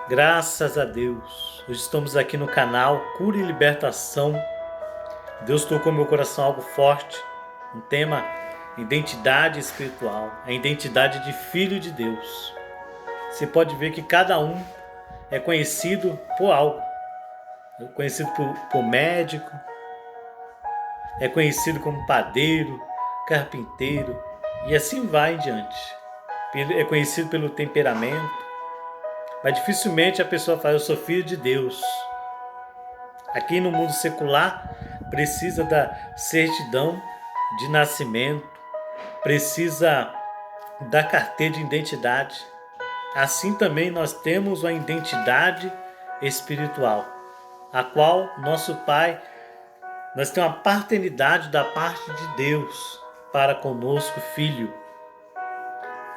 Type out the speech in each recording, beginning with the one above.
Graças a Deus. Hoje estamos aqui no canal Cura e Libertação. Deus tocou meu coração algo forte. Um tema: identidade espiritual. A identidade de filho de Deus. Você pode ver que cada um é conhecido por algo. É conhecido por médico. É conhecido como padeiro, carpinteiro. E assim vai em diante. É conhecido pelo temperamento. Mas dificilmente a pessoa fala: eu sou filho de Deus. Aqui no mundo secular precisa da certidão de nascimento, precisa da carteira de identidade. Assim também nós temos uma identidade espiritual, a qual nosso Pai, nós temos uma paternidade da parte de Deus para conosco, Filho.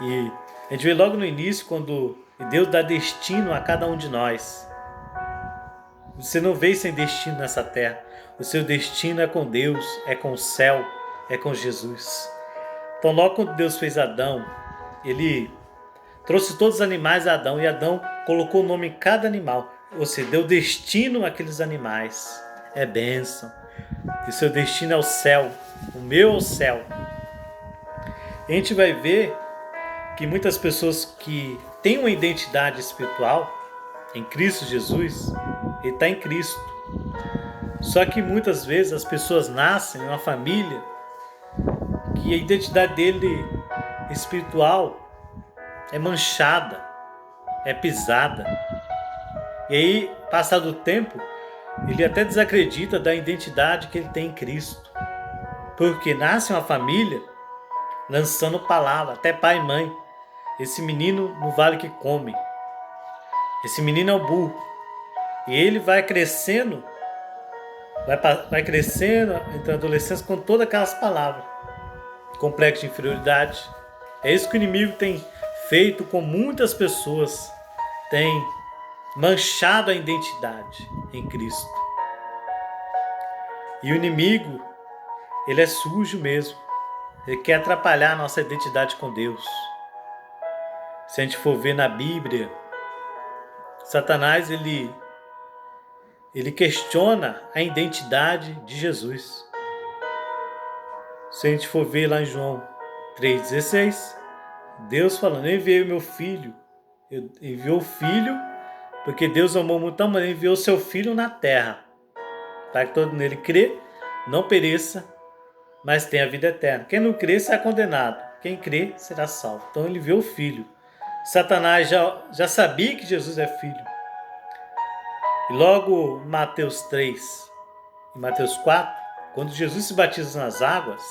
E a gente vê logo no início quando Deus dá destino a cada um de nós. Você não veio sem destino nessa terra. O seu destino é com Deus, é com o céu, é com Jesus. Então logo quando Deus fez Adão, Ele trouxe todos os animais a Adão e Adão colocou o nome em cada animal. Ou seja, deu destino àqueles animais. É bênção. E seu destino é o céu. O meu é o céu. E a gente vai ver que muitas pessoas que têm uma identidade espiritual em Cristo Jesus, ele está em Cristo. Só que muitas vezes as pessoas nascem em uma família que a identidade dele espiritual é manchada, é pisada. E aí, passado o tempo, ele até desacredita da identidade que ele tem em Cristo. Porque nasce uma família lançando palavra, até pai e mãe. Esse menino não vale que come. Esse menino é o burro. E ele vai crescendo, vai crescendo, entrando na adolescência com todas aquelas palavras. Complexo de inferioridade. É isso que o inimigo tem feito com muitas pessoas. Tem manchado a identidade em Cristo. E o inimigo, ele é sujo mesmo. Ele quer atrapalhar a nossa identidade com Deus. Se a gente for ver na Bíblia, Satanás, ele questiona a identidade de Jesus. Se a gente for ver lá em João 3,16, Deus falando: eu enviei o meu filho. Enviou o filho, porque Deus amou muito tão, mas enviou o seu filho na terra, para que todo nele crê, não pereça, mas tenha vida eterna. Quem não crê será condenado. Quem crê será salvo. Então ele enviou o filho. Satanás já sabia que Jesus é filho. E logo Mateus 3 e Mateus 4, quando Jesus se batiza nas águas,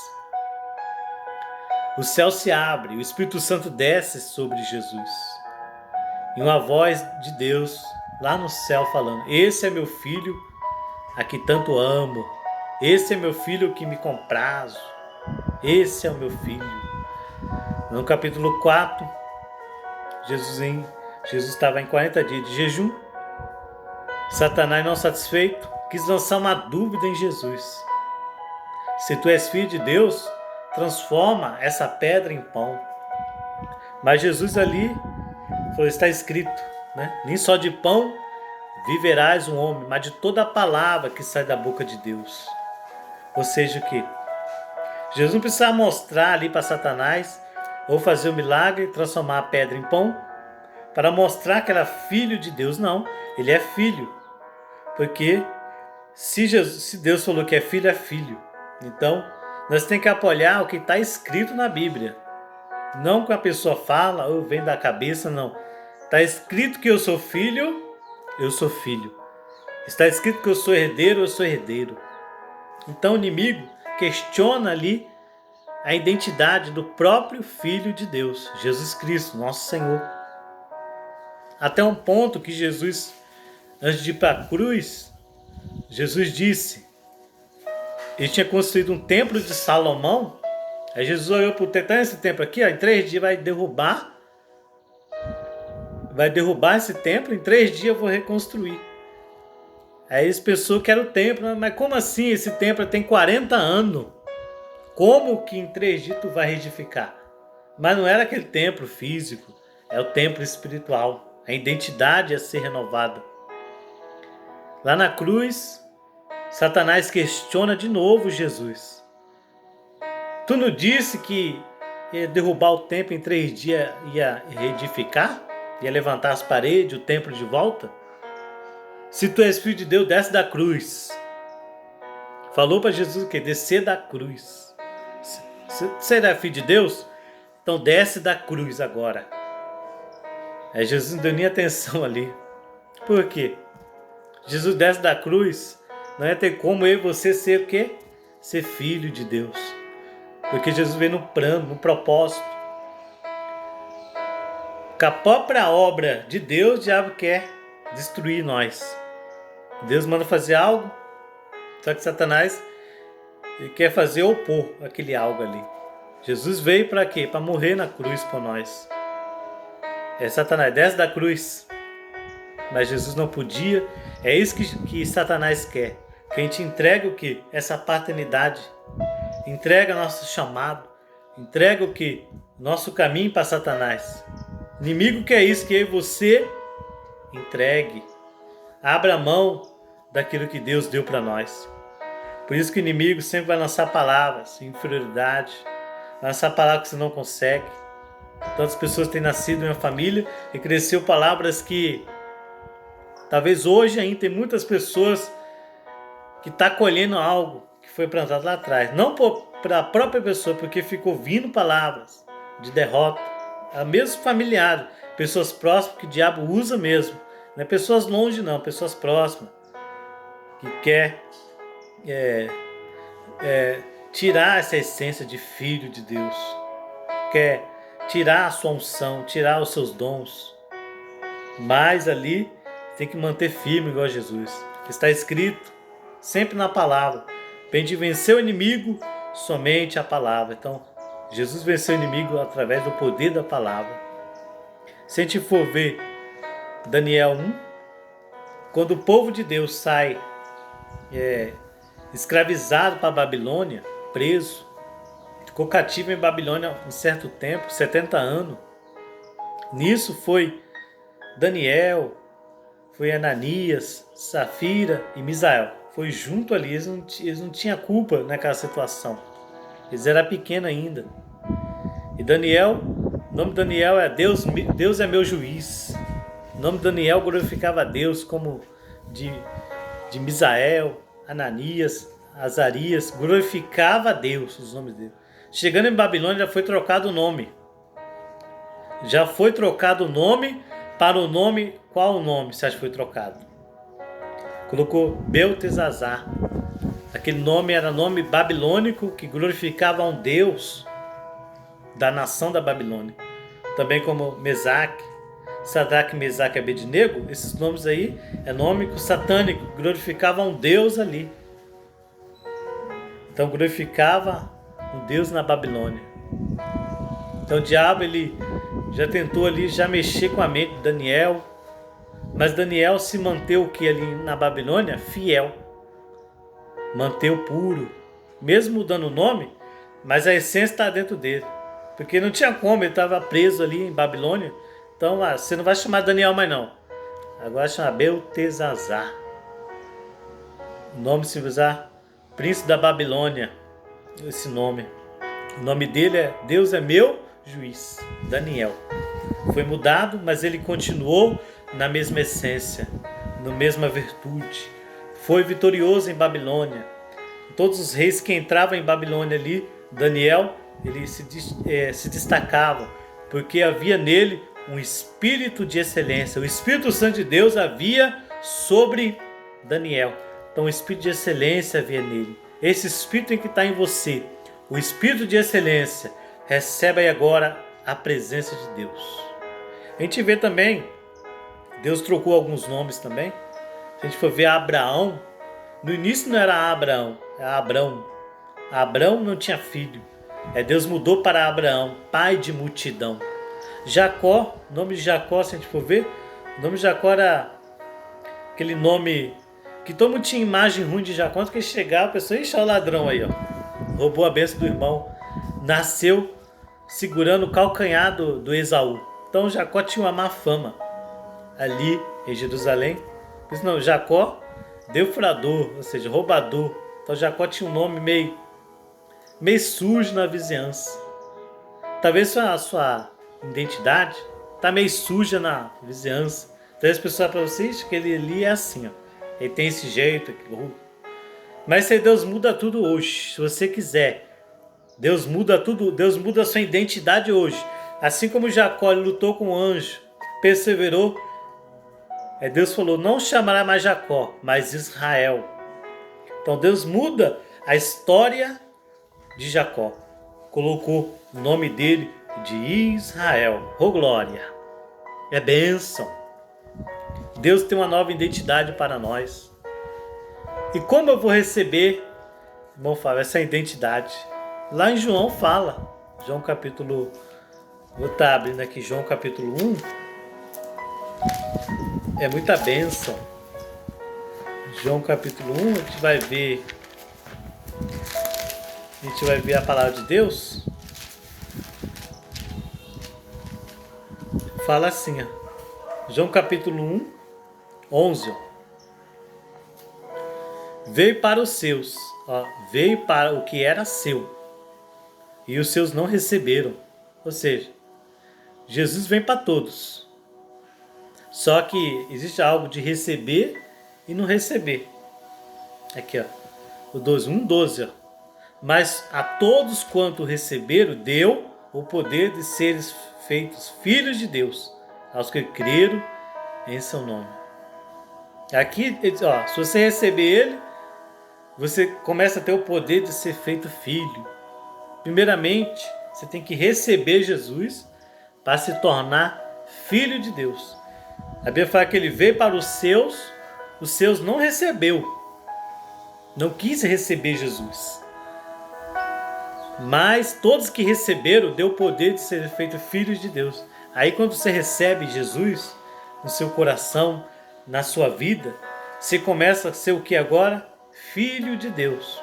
o céu se abre, o Espírito Santo desce sobre Jesus. E uma voz de Deus lá no céu falando: esse é meu filho, a que tanto amo. Esse é meu filho que me comprazo. Esse é o meu filho. No capítulo 4, Jesus estava em 40 dias de jejum. Satanás, não satisfeito, quis lançar uma dúvida em Jesus. Se tu és filho de Deus, transforma essa pedra em pão. Mas Jesus ali falou: está escrito, né? Nem só de pão viverás um homem, mas de toda a palavra que sai da boca de Deus. Ou seja, o que? Jesus não precisava mostrar ali para Satanás ou fazer o milagre, transformar a pedra em pão, para mostrar que era filho de Deus. Não, ele é filho. Porque se Deus falou que é filho, então nós temos que apoiar o que está escrito na Bíblia. Não que a pessoa fala ou vem da cabeça, não. Está escrito que eu sou filho, eu sou filho. Está escrito que eu sou herdeiro, eu sou herdeiro. Então o inimigo questiona ali a identidade do próprio Filho de Deus, Jesus Cristo, nosso Senhor. Até um ponto que Jesus, antes de ir para a cruz, Jesus disse, ele tinha construído um templo de Salomão. Aí Jesus olhou para o templo: esse templo aqui, em 3 dias vai derrubar esse templo, em 3 dias eu vou reconstruir. Aí eles pensaram que era o templo, mas como assim? Esse templo tem 40 anos. Como que em 3 dias tu vai reedificar? Mas não era aquele templo físico, é o templo espiritual. a identidade a ser renovada. Lá na cruz, Satanás questiona de novo Jesus. Tu não disse que ia derrubar o templo em 3 dias, ia reedificar? Ia levantar as paredes, o templo de volta? Se tu és filho de Deus, desce da cruz. Falou para Jesus o quê? Descer da cruz. Se você é filho de Deus, então desce da cruz agora. Aí Jesus não deu nem atenção ali. Por quê? Jesus desce da cruz, não ia ter como eu e você ser o quê? Ser filho de Deus. Porque Jesus veio no plano, no propósito. Com a própria obra de Deus, o diabo quer destruir nós. Deus manda fazer algo, só que Satanás ele quer fazer opor aquele algo ali. Jesus veio para quê? Para morrer na cruz por nós. Satanás desce da cruz, mas Jesus não podia. É isso que Satanás quer. Que a gente entregue o quê? Essa paternidade. Entrega nosso chamado. Entrega o quê? Nosso caminho para Satanás. O inimigo quer isso, que eu e você entregue. Abra mão daquilo que Deus deu para nós. Por isso que o inimigo sempre vai lançar palavras de inferioridade, lançar palavras que você não consegue. Tantas pessoas têm nascido em uma família e cresceu palavras que talvez hoje ainda tem muitas pessoas que estão colhendo algo que foi plantado lá atrás. Não para a própria pessoa, porque ficou ouvindo palavras de derrota. Mesmo familiares, pessoas próximas que o diabo usa mesmo. Não é pessoas longe não, pessoas próximas. Que quer tirar essa essência de filho de Deus. Quer tirar a sua unção, tirar os seus dons. Mas ali tem que manter firme igual a Jesus. Está escrito sempre na palavra. Para a gente vencer o inimigo, somente a palavra. Então, Jesus venceu o inimigo através do poder da palavra. Se a gente for ver Daniel 1, quando o povo de Deus sai escravizado para a Babilônia, preso, ficou cativo em Babilônia um certo tempo, 70 anos. Nisso foi Daniel, foi Ananias, Safira e Misael. Foi junto ali, eles não tinham culpa naquela situação. Eles eram pequenos ainda. E Daniel, o nome de Daniel é Deus é meu juiz. O nome de Daniel glorificava a Deus, como de Misael, Ananias, Azarias, glorificava a Deus, os nomes dele. Chegando em Babilônia, já foi trocado o nome. Já foi trocado o nome para o nome. Qual o nome você acha que foi trocado? Colocou Beltesazar. Aquele nome era nome babilônico que glorificava a um Deus da nação da Babilônia. Também como Mesaque, Sadraque, Mesaque e Abednego, esses nomes aí é nome satânico, glorificava um Deus ali. Então glorificava um Deus na Babilônia. Então o diabo ele já tentou ali já mexer com a mente de Daniel, mas Daniel se manteve que ali na Babilônia fiel, manteve puro, mesmo mudando o nome, mas a essência está dentro dele, porque não tinha como, ele estava preso ali em Babilônia. Então você não vai chamar Daniel mais não, agora chama Beltesazar, o nome se usar príncipe da Babilônia, esse nome. O nome dele é Deus é meu juiz, Daniel. Foi mudado, mas ele continuou na mesma essência, na mesma virtude. Foi vitorioso em Babilônia. Todos os reis que entravam em Babilônia ali, Daniel, ele se destacava, porque havia nele um espírito de excelência. O Espírito Santo de Deus havia sobre Daniel. Então o espírito de excelência havia nele. Esse espírito que está em você, o espírito de excelência, recebe aí agora a presença de Deus. A gente vê também, Deus trocou alguns nomes também. Se a gente for ver Abraão, no início não era Abraão, era Abrão. Abrão não tinha filho. Deus mudou para Abraão, pai de multidão. Jacó, o nome de Jacó, se a gente for ver, o nome de Jacó era aquele nome que todo mundo tinha imagem ruim de Jacó, quando ele chegava, a pessoa, ixi, olha o ladrão aí, ó, roubou a bênção do irmão, nasceu segurando o calcanhar do Esaú. Então Jacó tinha uma má fama. ali em Jerusalém. Isso não, Jacó, defraudador, ou seja, roubador. Então Jacó tinha um nome meio sujo na vizinhança. Talvez a sua identidade está meio suja na vizinhança. Então as pessoas falam para vocês que ele ali é assim, ó. Ele tem esse jeito, aquilo. Mas se Deus muda tudo hoje, se você quiser. Deus muda tudo, Deus muda a sua identidade hoje. Assim como Jacó lutou com o anjo, perseverou, Deus falou, não chamará mais Jacó, mas Israel. Então Deus muda a história de Jacó. Colocou o nome dele de Israel. Oh glória! É bênção. Deus tem uma nova identidade para nós. E como eu vou receber, irmão Fábio, essa identidade? Lá em João fala, João capítulo, vou estar abrindo aqui João capítulo 1, é muita bênção. João capítulo 1, a gente vai ver a palavra de Deus. Fala assim, ó. João capítulo 1, 11. Ó. Veio para os seus, ó, veio para o que era seu, e os seus não receberam. Ou seja, Jesus vem para todos. Só que existe algo de receber e não receber. Aqui, ó, o 12, 1:12, ó. Mas a todos quanto receberam, deu o poder de serem feitos filhos de Deus, aos que creram em seu nome. Aqui, ó, se você receber ele, você começa a ter o poder de ser feito filho. Primeiramente, você tem que receber Jesus para se tornar filho de Deus. A Bíblia fala que ele veio para os seus não recebeu. Não quis receber Jesus. Mas todos que receberam, deu o poder de ser feito filhos de Deus. Aí quando você recebe Jesus no seu coração, na sua vida, você começa a ser o que agora? Filho de Deus.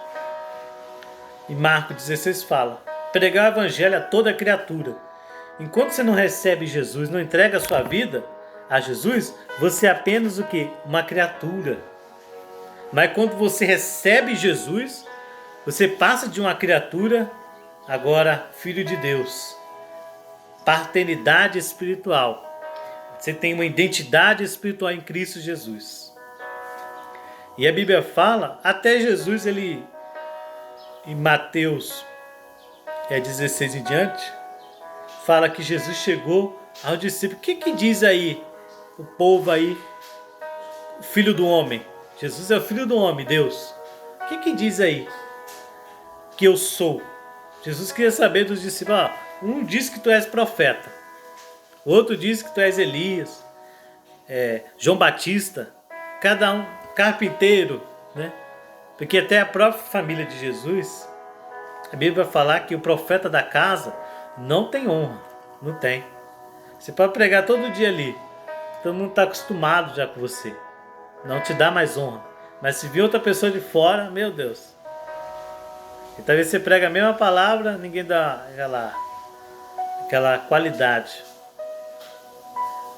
E Marcos 16 fala, pregar o evangelho a toda criatura. Enquanto você não recebe Jesus, não entrega a sua vida a Jesus, você é apenas o que? Uma criatura. Mas quando você recebe Jesus, você passa de uma criatura, agora filho de Deus. Paternidade espiritual. Você tem uma identidade espiritual em Cristo Jesus. E a Bíblia fala, até Jesus, ele em Mateus 16 em diante, fala que Jesus chegou ao discípulo. O que diz aí o povo aí? O filho do homem. Jesus é o filho do homem, Deus. O que diz aí? Que eu sou. Jesus queria saber dos discípulos. Um diz que tu és profeta. Outro diz que tu és Elias. João Batista. Cada um, carpinteiro, né? Porque até a própria família de Jesus, a Bíblia vai falar que o profeta da casa não tem honra. Não tem. Você pode pregar todo dia ali. Todo mundo está acostumado já com você. Não te dá mais honra. Mas se vir outra pessoa de fora, meu Deus. E talvez você prega a mesma palavra, ninguém dá aquela qualidade.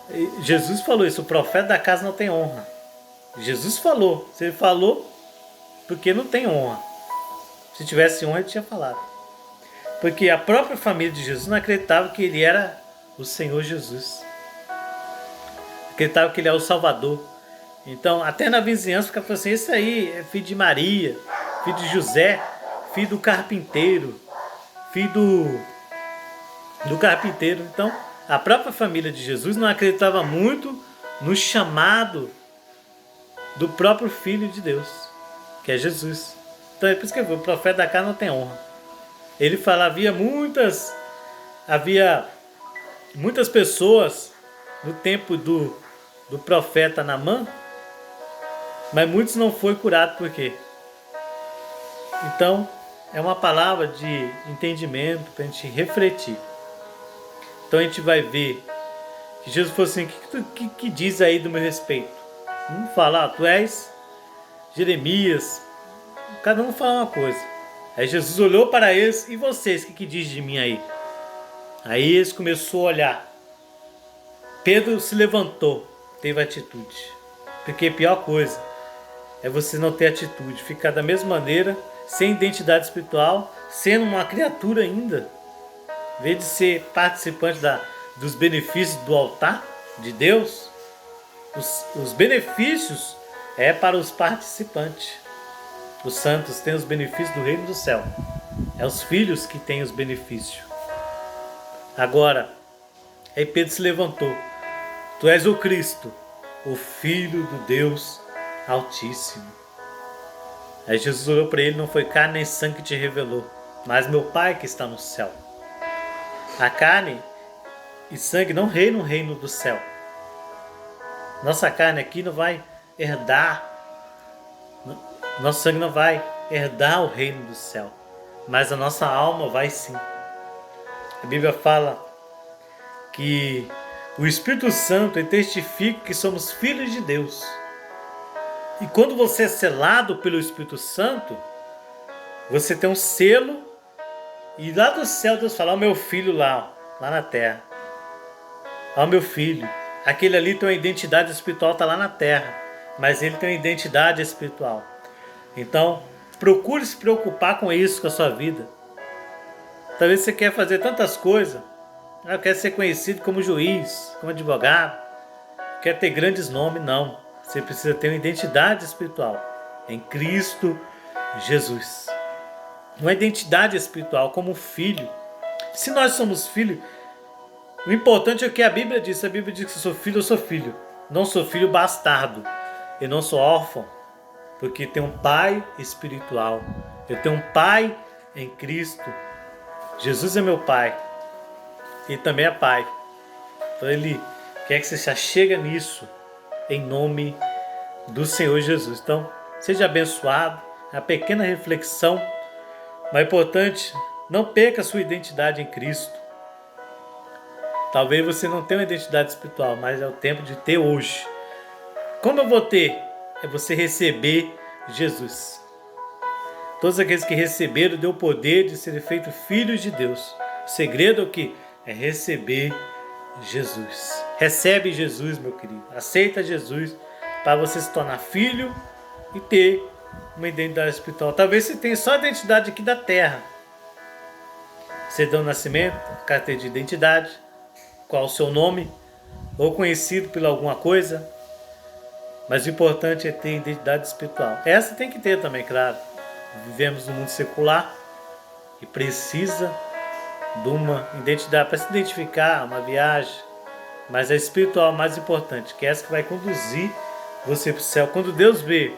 E Jesus falou isso, o profeta da casa não tem honra. Jesus falou. Se ele falou, porque não tem honra. Se tivesse honra, ele tinha falado. Porque a própria família de Jesus não acreditava que ele era o Senhor Jesus. Acreditava que ele é o Salvador. Então, até na vizinhança, ficava falando assim, esse aí é filho de Maria, filho de José, filho do carpinteiro, filho do carpinteiro. Então, a própria família de Jesus não acreditava muito no chamado do próprio Filho de Deus, que é Jesus. Então é por isso que o profeta da casa não tem honra. Ele fala, havia muitas pessoas no tempo do profeta Naamã, mas muitos não foram curados. Por quê? Então, é uma palavra de entendimento para a gente refletir. Então a gente vai ver que Jesus falou assim, o que diz aí do meu respeito? Um fala, tu és Jeremias, cada um fala uma coisa. Aí Jesus olhou para eles, e vocês, o que diz de mim aí? Aí eles começaram a olhar. Pedro se levantou, teve atitude. Porque a pior coisa é você não ter atitude, ficar da mesma maneira, sem identidade espiritual, sendo uma criatura ainda. Em vez de ser participante dos benefícios do altar de Deus, os benefícios é para os participantes. Os santos têm os benefícios do reino do céu. É os filhos que têm os benefícios. Agora, aí Pedro se levantou. Tu és o Cristo, o Filho do Deus Altíssimo. Aí Jesus olhou para ele, não foi carne nem sangue que te revelou, mas meu Pai que está no céu. A carne e sangue não reinam no reino do céu. Nossa carne aqui não vai herdar, nosso sangue não vai herdar o reino do céu, mas a nossa alma vai sim. A Bíblia fala que o Espírito Santo testifica que somos filhos de Deus. E quando você é selado pelo Espírito Santo, você tem um selo, e lá do céu Deus fala: ó meu filho lá na terra. Ó meu filho. Aquele ali tem uma identidade espiritual, está lá na terra, mas ele tem uma identidade espiritual. Então, procure se preocupar com isso, com a sua vida. Talvez você quer fazer tantas coisas. Quer ser conhecido como juiz, como advogado, quer ter grandes nomes. Não. Você precisa ter uma identidade espiritual em Cristo Jesus. Uma identidade espiritual como filho. Se nós somos filhos, o importante é o que a Bíblia diz. A Bíblia diz que se eu sou filho. Não sou filho bastardo. Eu não sou órfão. Porque tenho um pai espiritual. Eu tenho um pai em Cristo. Jesus é meu pai. E também é pai. Então ele quer que você já chegue nisso. Em nome do Senhor Jesus. Então, seja abençoado. É uma pequena reflexão. Mas é importante, não perca a sua identidade em Cristo. Talvez você não tenha uma identidade espiritual, mas é o tempo de ter hoje. Como eu vou ter? É você receber Jesus. Todos aqueles que receberam deu o poder de serem feitos filhos de Deus. O segredo é o que? É receber Jesus. Recebe Jesus, meu querido. Aceita Jesus para você se tornar filho e ter uma identidade espiritual. Talvez você tenha só a identidade aqui da terra. Certidão de nascimento, carteira de identidade, qual o seu nome, ou conhecido por alguma coisa. Mas o importante é ter identidade espiritual. Essa tem que ter também, claro. Vivemos no mundo secular e precisa de uma identidade para se identificar, uma viagem. Mas a espiritual é mais importante, que é essa que vai conduzir você para o céu. Quando Deus vê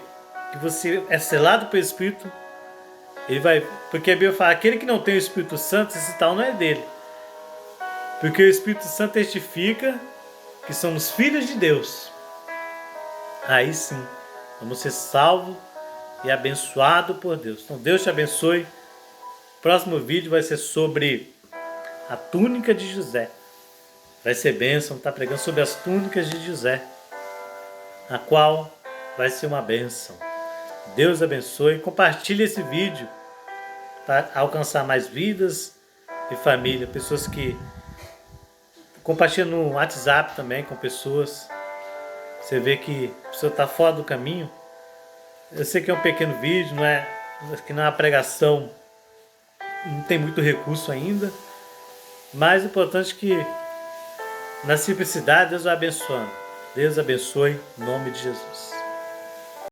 que você é selado pelo Espírito, ele vai... Porque a Bíblia fala, aquele que não tem o Espírito Santo, esse tal não é dele. Porque o Espírito Santo testifica que somos filhos de Deus. Aí sim, vamos ser salvos e abençoados por Deus. Então Deus te abençoe. O próximo vídeo vai ser sobre a túnica de José. Vai ser bênção, está pregando sobre as túnicas de José, a qual vai ser uma bênção. Deus abençoe. Compartilhe esse vídeo para alcançar mais vidas e família. Pessoas que compartilham no WhatsApp também com pessoas. Você vê que a pessoa está fora do caminho. Eu sei que é um pequeno vídeo, que não é uma pregação, não tem muito recurso ainda, mas o importante é que na simplicidade Deus vai abençoando. Deus abençoe em nome de Jesus.